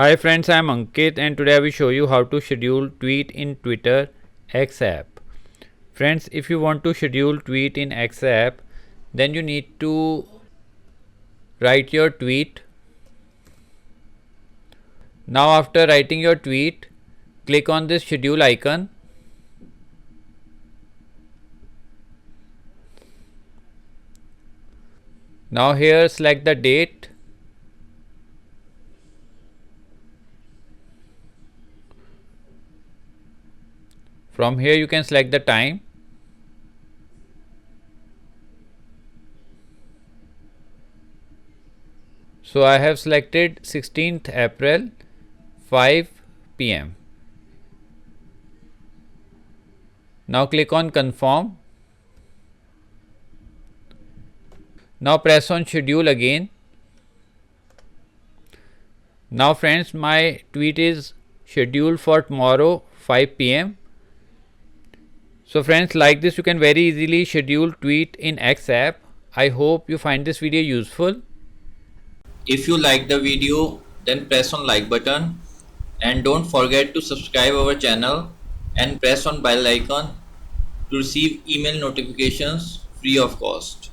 Hi friends, I am Ankit and today I will show you how to schedule tweet in Twitter X app. Friends, if you want to schedule tweet in X app, then you need to write your tweet. Now after writing your tweet, click on this schedule icon. Now here select the date. From here you can select the time. So I have selected 16th April 5 p.m. Now click on confirm. Now press on schedule again. Now friends, my tweet is scheduled for tomorrow 5 p.m. So friends, like this you can very easily schedule tweet in X app. I hope you find this video useful. If you like the video, then press on like button and don't forget to subscribe our channel and press on bell icon to receive email notifications free of cost.